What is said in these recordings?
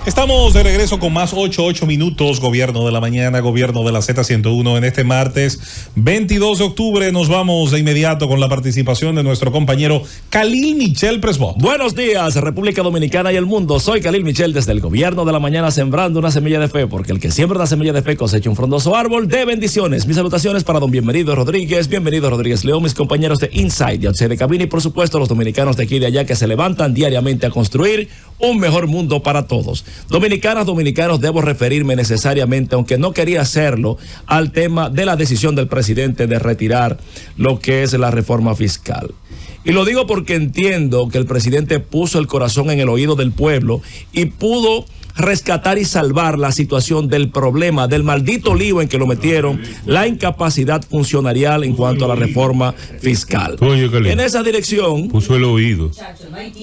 Estamos de regreso con más 8 minutos, Gobierno de la Mañana, Gobierno de la Z101 en este martes 22 de octubre. Nos vamos de inmediato con la participación de nuestro compañero Khalil Michel Presbot. Buenos días, República Dominicana y el mundo. Soy Khalil Michel desde el Gobierno de la Mañana, sembrando una semilla de fe, porque el que siembra una semilla de fe cosecha un frondoso árbol de bendiciones. Mis salutaciones para don Bienvenido Rodríguez León, mis compañeros de Inside, de outside de cabina y por supuesto los dominicanos de aquí y de allá que se levantan diariamente a construir un mejor mundo para todos. Dominicanas, dominicanos, debo referirme necesariamente, aunque no quería hacerlo, al tema de la decisión del presidente de retirar lo que es la reforma fiscal. Y lo digo porque entiendo que el presidente puso el corazón en el oído del pueblo y pudo rescatar y salvar la situación del problema, del maldito lío en que lo metieron, la incapacidad funcionarial en cuanto a la reforma fiscal. En esa dirección puso el oído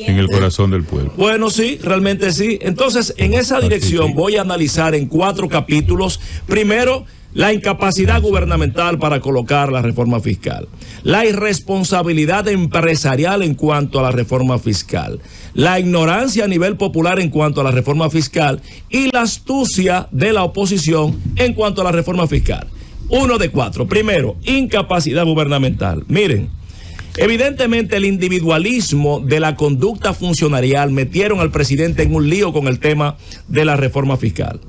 en el corazón del pueblo. Bueno, sí, realmente sí. Entonces, en esa dirección voy a analizar en 4 capítulos. Primero, la incapacidad gubernamental para colocar la reforma fiscal, la irresponsabilidad empresarial en cuanto a la reforma fiscal, la ignorancia a nivel popular en cuanto a la reforma fiscal y la astucia de la oposición en cuanto a la reforma fiscal. 1 de 4. Primero, incapacidad gubernamental. Miren, evidentemente el individualismo de la conducta funcionarial metieron al presidente en un lío con el tema de la reforma fiscal.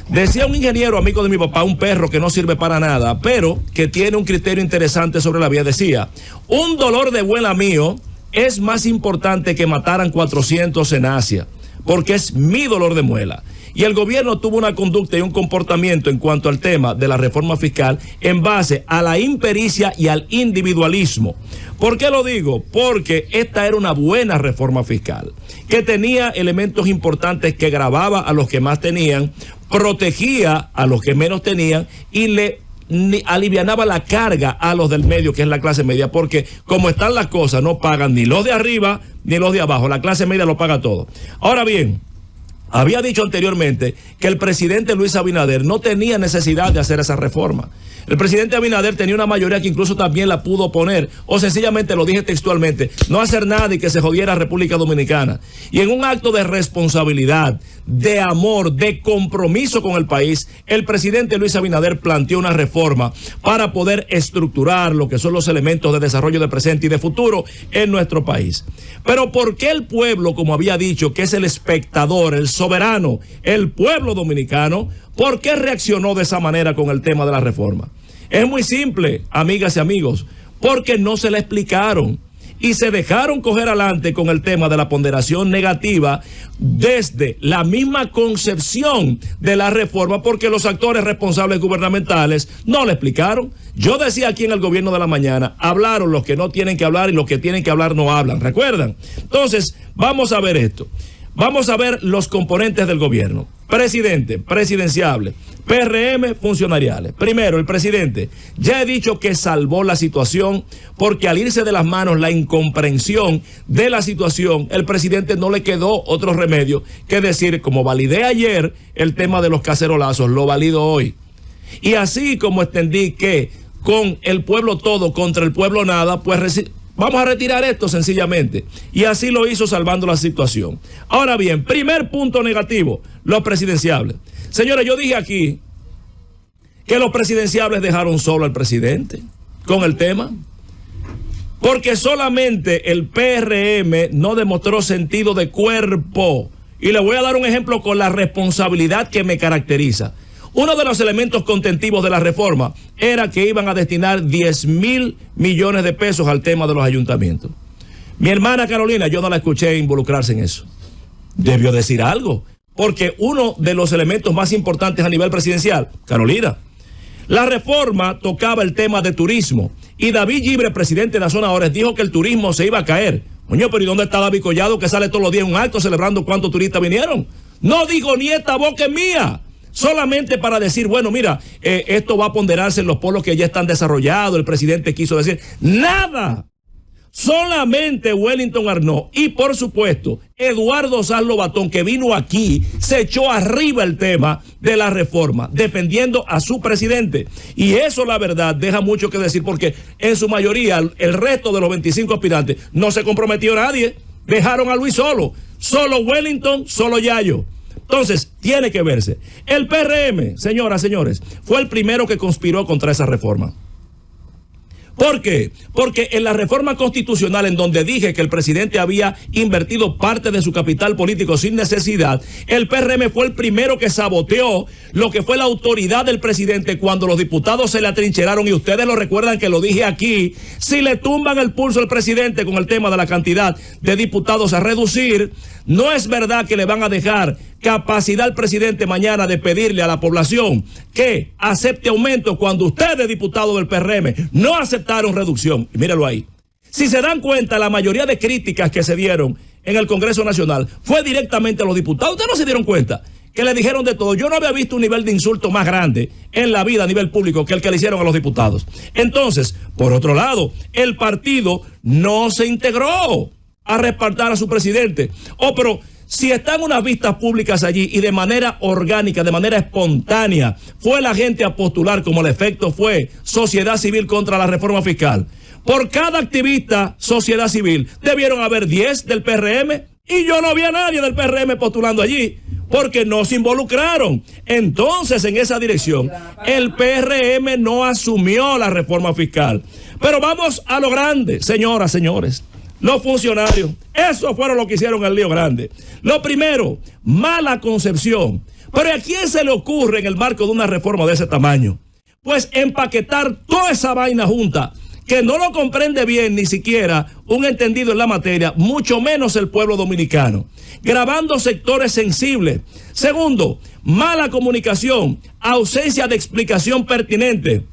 Decía un ingeniero amigo de mi papá, un perro que no sirve para nada, pero que tiene un criterio interesante sobre la vida. Decía, un dolor de muela mío es más importante que mataran 400 en Asia, porque es mi dolor de muela. Y el gobierno tuvo una conducta y un comportamiento en cuanto al tema de la reforma fiscal en base a la impericia y al individualismo. ¿Por qué lo digo? Porque esta era una buena reforma fiscal, que tenía elementos importantes que gravaba a los que más tenían, protegía a los que menos tenían y le alivianaba la carga a los del medio, que es la clase media, porque como están las cosas, no pagan ni los de arriba ni los de abajo, la clase media lo paga todo. Ahora bien, había dicho anteriormente que el presidente Luis Abinader no tenía necesidad de hacer esa reforma. El presidente Abinader tenía una mayoría que incluso también la pudo poner, o sencillamente, lo dije textualmente, no hacer nada y que se jodiera República Dominicana. Y en un acto de responsabilidad, de amor, de compromiso con el país, el presidente Luis Abinader planteó una reforma para poder estructurar lo que son los elementos de desarrollo de presente y de futuro en nuestro país. Pero ¿por qué el pueblo, como había dicho, que es el espectador, el soberano, el pueblo dominicano, por qué reaccionó de esa manera con el tema de la reforma? Es muy simple, amigas y amigos, porque no se le explicaron y se dejaron coger adelante con el tema de la ponderación negativa desde la misma concepción de la reforma, porque los actores responsables gubernamentales no le explicaron. Yo decía aquí en el Gobierno de la Mañana, hablaron los que no tienen que hablar y los que tienen que hablar no hablan, ¿recuerdan? Entonces, vamos a ver esto. Vamos a ver los componentes del gobierno. Presidente, presidenciable, PRM, funcionariales. Primero, el presidente. Ya he dicho que salvó la situación porque al irse de las manos la incomprensión de la situación, el presidente no le quedó otro remedio que decir, como validé ayer el tema de los cacerolazos, lo valido hoy. Y así como extendí que con el pueblo todo contra el pueblo nada, pues vamos a retirar esto sencillamente. Y así lo hizo salvando la situación. Ahora bien, primer punto negativo, los presidenciables. Señores, yo dije aquí que los presidenciables dejaron solo al presidente con el tema. Porque solamente el PRM no demostró sentido de cuerpo. Y le voy a dar un ejemplo con la responsabilidad que me caracteriza. Uno de los elementos contentivos de la reforma era que iban a destinar 10.000 millones de pesos al tema de los ayuntamientos. Mi hermana Carolina, yo no la escuché involucrarse en eso. Debió decir algo, porque uno de los elementos más importantes a nivel presidencial, Carolina, la reforma tocaba el tema de turismo y David Gibre, presidente de la zona Ores, dijo que el turismo se iba a caer. Coño, pero ¿y dónde está David Collado que sale todos los días en un acto celebrando cuántos turistas vinieron? No digo ni esta boca es mía. Solamente para decir, bueno, mira, esto va a ponderarse en los polos que ya están desarrollados, el presidente quiso decir, nada. Solamente Wellington Arnaud y por supuesto Eduardo Sanz Lobatón, que vino aquí, se echó arriba el tema de la reforma, defendiendo a su presidente. Y eso, la verdad, deja mucho que decir, porque en su mayoría el resto de los 25 aspirantes no se comprometió nadie, dejaron a Luis solo Wellington, solo Yayo. Entonces, tiene que verse. El PRM, señoras, señores, fue el primero que conspiró contra esa reforma. ¿Por qué? Porque en la reforma constitucional, en donde dije que el presidente había invertido parte de su capital político sin necesidad, el PRM fue el primero que saboteó lo que fue la autoridad del presidente cuando los diputados se le atrincheraron, y ustedes lo recuerdan que lo dije aquí. Si le tumban el pulso al presidente con el tema de la cantidad de diputados a reducir, no es verdad que le van a dejar capacidad al presidente mañana de pedirle a la población que acepte aumento cuando ustedes, diputados del PRM, no aceptaron reducción. Y míralo ahí. Si se dan cuenta, la mayoría de críticas que se dieron en el Congreso Nacional fue directamente a los diputados. Ustedes no se dieron cuenta que le dijeron de todo. Yo no había visto un nivel de insulto más grande en la vida a nivel público que el que le hicieron a los diputados. Entonces, por otro lado, el partido no se integró a respaldar a su presidente. Pero si están unas vistas públicas allí y de manera orgánica, de manera espontánea, fue la gente a postular, como el efecto fue sociedad civil contra la reforma fiscal. Por cada activista, sociedad civil, debieron haber 10 del PRM, y yo no vi a nadie del PRM postulando allí, porque no se involucraron. Entonces, en esa dirección, el PRM no asumió la reforma fiscal. Pero vamos a lo grande, señoras, señores. Los funcionarios, eso fueron lo que hicieron el lío grande. Lo primero, mala concepción. Pero ¿a quién se le ocurre en el marco de una reforma de ese tamaño? Pues empaquetar toda esa vaina junta, que no lo comprende bien ni siquiera un entendido en la materia, mucho menos el pueblo dominicano, grabando sectores sensibles. Segundo, mala comunicación, ausencia de explicación pertinente.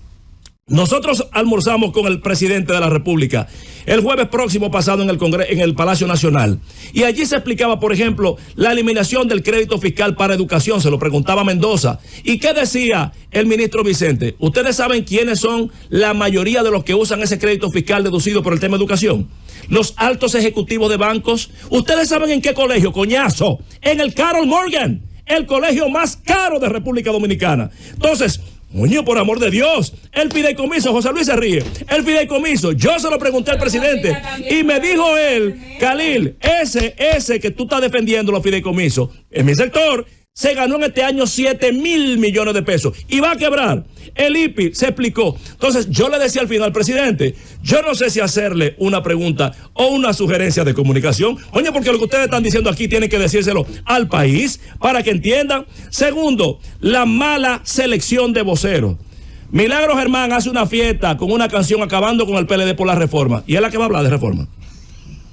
Nosotros almorzamos con el presidente de la República el jueves próximo pasado en el Palacio Nacional, y allí se explicaba, por ejemplo, la eliminación del crédito fiscal para educación. Se lo preguntaba Mendoza. ¿Y qué decía el ministro Vicente? ¿Ustedes saben quiénes son la mayoría de los que usan ese crédito fiscal deducido por el tema de educación? Los altos ejecutivos de bancos. ¿Ustedes saben en qué colegio, coñazo? En el Carol Morgan, el colegio más caro de República Dominicana. Entonces, Muñoz, por amor de Dios, el fideicomiso, José Luis se ríe, el fideicomiso, yo se lo pregunté al presidente y me dijo él, Khalil, ese que tú estás defendiendo, los fideicomisos, en mi sector, se ganó en este año 7,000 millones de pesos y va a quebrar. El IPI se explicó. Entonces yo le decía al final al presidente, yo no sé si hacerle una pregunta o una sugerencia de comunicación, oye, porque lo que ustedes están diciendo aquí tienen que decírselo al país para que entiendan. Segundo, la mala selección de voceros. Milagro Germán hace una fiesta con una canción acabando con el PLD por la reforma, y es la que va a hablar de reforma.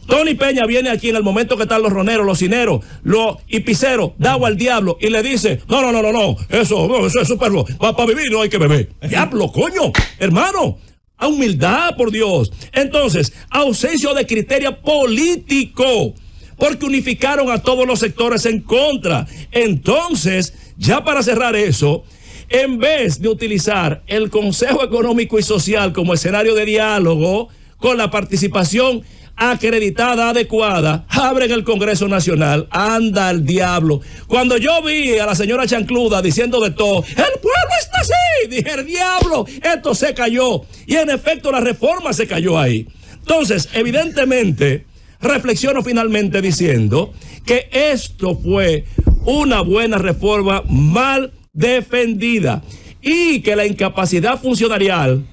Tony Peña viene aquí en el momento que están los roneros, los cineros, los hipiceros, dado al diablo, y le dice, no, eso es superfluo, para vivir no hay que beber. Diablo, coño, hermano, a humildad, por Dios. Entonces, ausencia de criterio político, porque unificaron a todos los sectores en contra. Entonces, ya para cerrar eso, en vez de utilizar el Consejo Económico y Social como escenario de diálogo, con la participación acreditada, adecuada, abren el Congreso Nacional. Anda al diablo. Cuando yo vi a la señora Chancluda diciendo de todo, el pueblo está así, dije, el diablo, esto se cayó. Y en efecto la reforma se cayó ahí. Entonces, evidentemente, reflexiono finalmente diciendo que esto fue una buena reforma mal defendida, y que la incapacidad funcionarial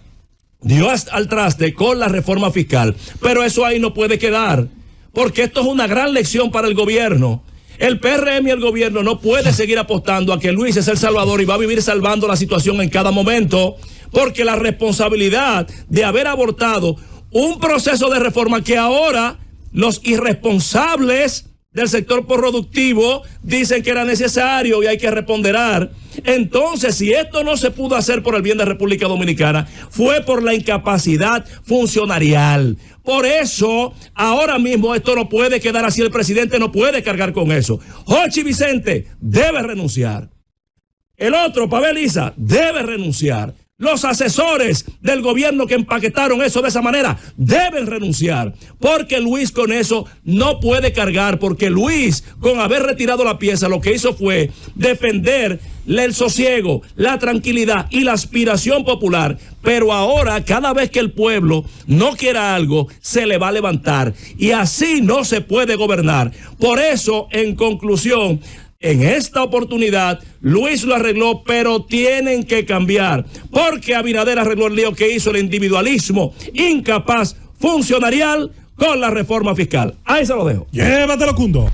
dio al traste con la reforma fiscal. Pero eso ahí no puede quedar, porque esto es una gran lección para el gobierno. El PRM y el gobierno no puede seguir apostando a que Luis es el salvador y va a vivir salvando la situación en cada momento, porque la responsabilidad de haber abortado un proceso de reforma que ahora los irresponsables del sector productivo dicen que era necesario y hay que reponderar. Entonces, si esto no se pudo hacer por el bien de República Dominicana, fue por la incapacidad funcionarial. Por eso, ahora mismo esto no puede quedar así, el presidente no puede cargar con eso. Jochi Vicente debe renunciar. El otro, Pavel Isa, debe renunciar. Los asesores del gobierno que empaquetaron eso de esa manera deben renunciar, porque Luis con eso no puede cargar, porque Luis, con haber retirado la pieza, lo que hizo fue defender el sosiego, la tranquilidad y la aspiración popular. Pero ahora, cada vez que el pueblo no quiera algo, se le va a levantar, y así no se puede gobernar. Por eso, en conclusión, En esta oportunidad, Luis lo arregló, pero tienen que cambiar, porque Abinader arregló el lío que hizo el individualismo incapaz funcionarial con la reforma fiscal. Ahí se lo dejo. Llévatelo, Cundo.